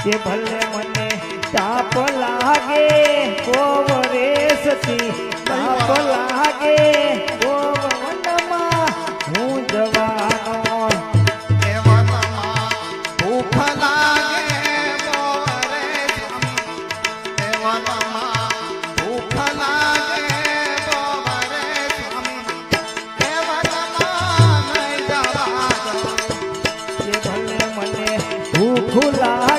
કે ભલે મને તાપ લાગે કોવરે સતી તાપ લાગે કોવનમાં હું જવાનો એ વનમાં ભૂખ લાગે બોરે સ્વામી એ વનમાં ભૂખ લાગે બોરે સ્વામી એ વનમાં નહીં જવા દો કે ભલે મને ભૂખ લાગે